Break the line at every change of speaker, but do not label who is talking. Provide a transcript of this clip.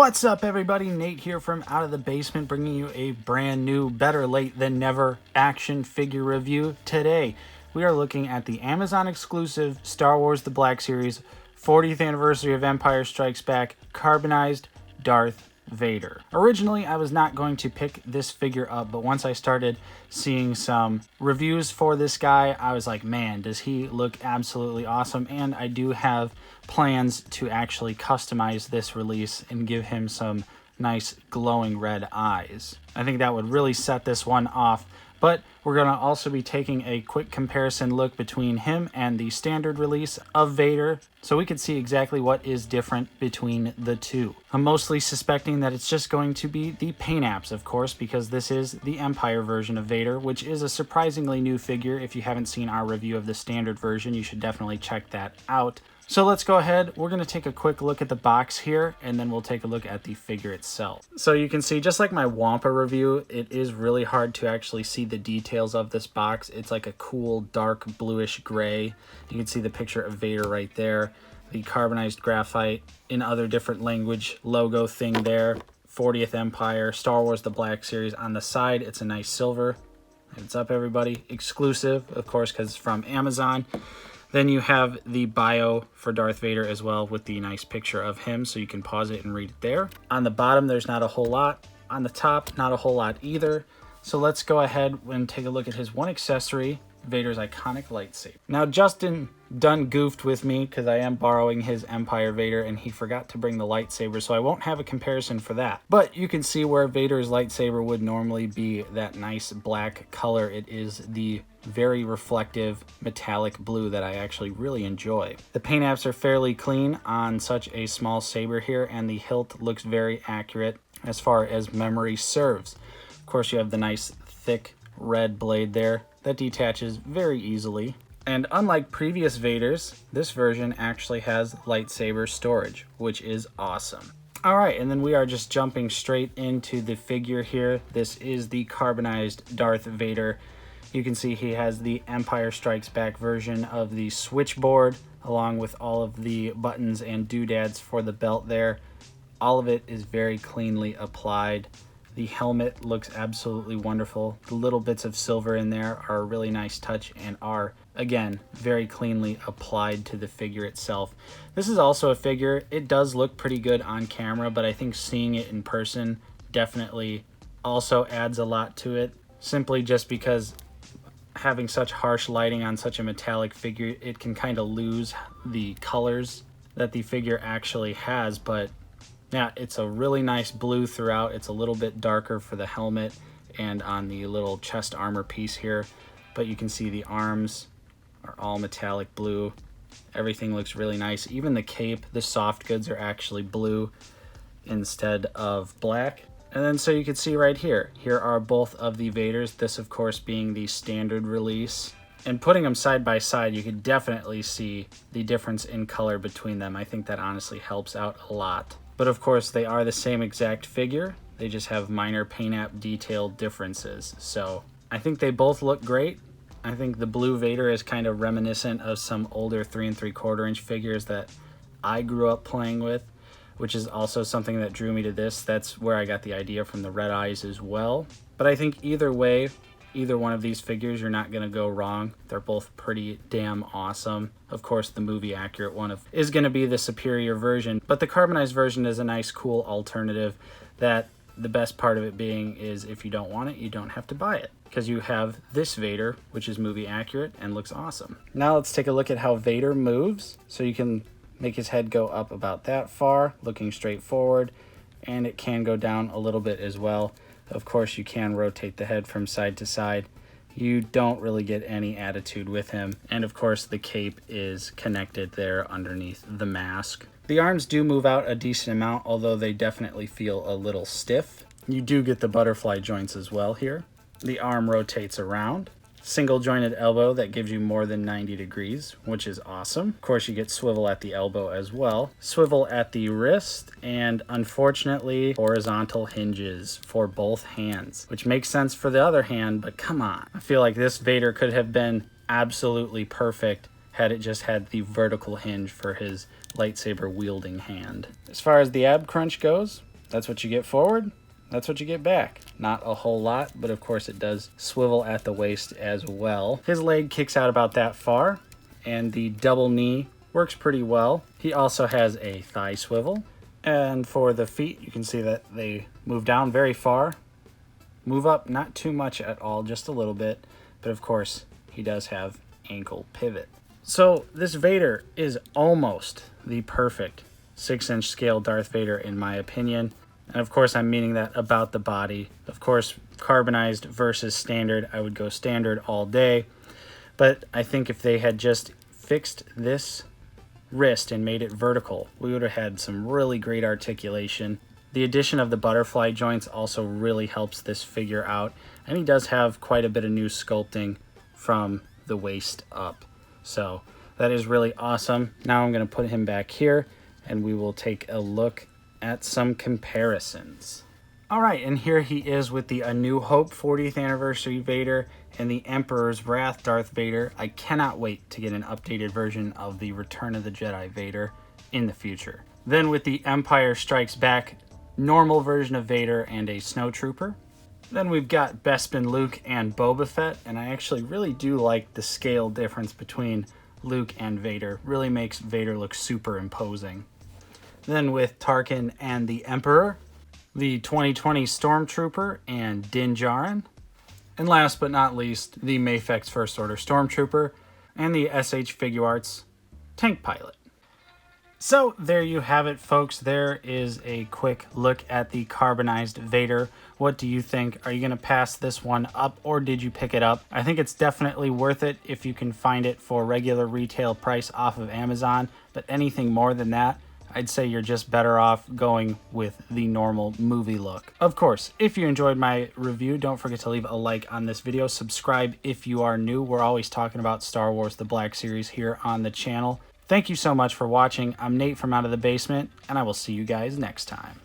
What's up, everybody? Nate here from Out of the Basement, bringing you a brand new, better late than never action figure review. Today, we are looking at the Amazon exclusive Star Wars The Black Series 40th anniversary of Empire Strikes Back Carbonized Darth Vader. Originally, I was not going to pick this figure up, but once I started seeing some reviews for this guy, I was like, man, does he look absolutely awesome. And I do have plans to actually customize this release and give him some nice glowing red eyes. I think that would really set this one off. But we're going to also be taking a quick comparison look between him and the standard release of Vader, so we could see exactly what is different between the two. I'm mostly suspecting that it's just going to be the paint apps, of course, because this is the Empire version of Vader, which is a surprisingly new figure. If you haven't seen our review of the standard version, you should definitely check that out. So let's go ahead. We're going to take a quick look at the box here, and then we'll take a look at the figure itself. So you can see, just like my Wampa review, it is really hard to actually see the details of this box. It's like a cool, dark, bluish gray. You can see the picture of Vader right there. The carbonized graphite in other different language logo thing there. 40th Empire, Star Wars The Black Series. On the side, it's a nice silver. Heads up, everybody. Exclusive, of course, because it's from Amazon. Then you have the bio for Darth Vader as well, with the nice picture of him, so you can pause it and read it there. On the bottom, there's not a whole lot. On the top, not a whole lot either. So let's go ahead and take a look at his one accessory, Vader's iconic lightsaber. Now, Justin done goofed with me because I am borrowing his Empire Vader, and he forgot to bring the lightsaber, so I won't have a comparison for that. But you can see where Vader's lightsaber would normally be that nice black color. It is the very reflective metallic blue that I actually really enjoy. The paint apps are fairly clean on such a small saber here, and the hilt looks very accurate as far as memory serves. Of course, you have the nice thick red blade there that detaches very easily. And unlike previous Vaders, this version actually has lightsaber storage, which is awesome. All right, and then we are just jumping straight into the figure here. This is the carbonized Darth Vader. You can see he has the Empire Strikes Back version of the switchboard, along with all of the buttons and doodads for the belt there. All of it is very cleanly applied. The helmet looks absolutely wonderful. The little bits of silver in there are a really nice touch and are, again, very cleanly applied to the figure itself. This is also a figure, it does look pretty good on camera, but I think seeing it in person definitely also adds a lot to it, simply just because having such harsh lighting on such a metallic figure, it can kind of lose the colors that the figure actually has. But yeah, it's a really nice blue throughout. It's a little bit darker for the helmet and on the little chest armor piece here, but you can see the arms are all metallic blue. Everything looks really nice. Even the cape, the soft goods are actually blue instead of black. And then so you can see right here, here are both of the Vaders, this of course being the standard release. And putting them side by side, you can definitely see the difference in color between them. I think that honestly helps out a lot. But of course, they are the same exact figure. They just have minor paint app detail differences. So I think they both look great. I think the blue Vader is kind of reminiscent of some older 3 3/4 inch figures that I grew up playing with, which is also something that drew me to this. That's where I got the idea from the red eyes as well. But I think either way, either one of these figures, you're not going to go wrong. They're both pretty damn awesome. Of course, the movie accurate one is going to be the superior version, but the carbonized version is a nice, cool alternative that the best part of it being is if you don't want it, you don't have to buy it, because you have this Vader, which is movie accurate and looks awesome. Now let's take a look at how Vader moves. So you can make his head go up about that far, looking straight forward, and it can go down a little bit as well. Of course, you can rotate the head from side to side. You don't really get any attitude with him. And of course, the cape is connected there underneath the mask. The arms do move out a decent amount, although they definitely feel a little stiff. You do get the butterfly joints as well here. The arm rotates around. Single jointed elbow that gives you more than 90 degrees, which is awesome. Of course, you get swivel at the elbow as well. Swivel at the wrist, and unfortunately, horizontal hinges for both hands, which makes sense for the other hand, but come on. I feel like this Vader could have been absolutely perfect had it just had the vertical hinge for his lightsaber wielding hand. As far as the ab crunch goes, That's what you get forward. That's what you get back. Not a whole lot, but of course it does swivel at the waist as well. His leg kicks out about that far, and the double knee works pretty well. He also has a thigh swivel. And for the feet, you can see that they move down very far. Move up, not too much at all, just a little bit. But of course, he does have ankle pivot. So this Vader is almost the perfect 6-inch scale Darth Vader in my opinion. And of course, I'm meaning that about the body. Of course, carbonized versus standard, I would go standard all day. But I think if they had just fixed this wrist and made it vertical, we would have had some really great articulation. The addition of the butterfly joints also really helps this figure out. And he does have quite a bit of new sculpting from the waist up. So that is really awesome. Now I'm going to put him back here and we will take a look at some comparisons. All right, and here he is with the A New Hope 40th Anniversary Vader and the Emperor's Wrath Darth Vader. I cannot wait to get an updated version of the Return of the Jedi Vader in the future. Then with the Empire Strikes Back normal version of Vader and a Snowtrooper. Then we've got Bespin Luke and Boba Fett, and I actually really do like the scale difference between Luke and Vader. Really makes Vader look super imposing. Then with Tarkin and the Emperor, the 2020 Stormtrooper and Din Djarin, and last but not least, the Mafex First Order Stormtrooper and the SH Figuarts Tank Pilot. So there you have it, folks. There is a quick look at the carbonized Vader. What do you think? Are you going to pass this one up or did you pick it up? I think it's definitely worth it if you can find it for regular retail price off of Amazon, but anything more than that, I'd say you're just better off going with the normal movie look. Of course, if you enjoyed my review, don't forget to leave a like on this video. Subscribe if you are new. We're always talking about Star Wars The Black Series here on the channel. Thank you so much for watching. I'm Nate from Out of the Basement, and I will see you guys next time.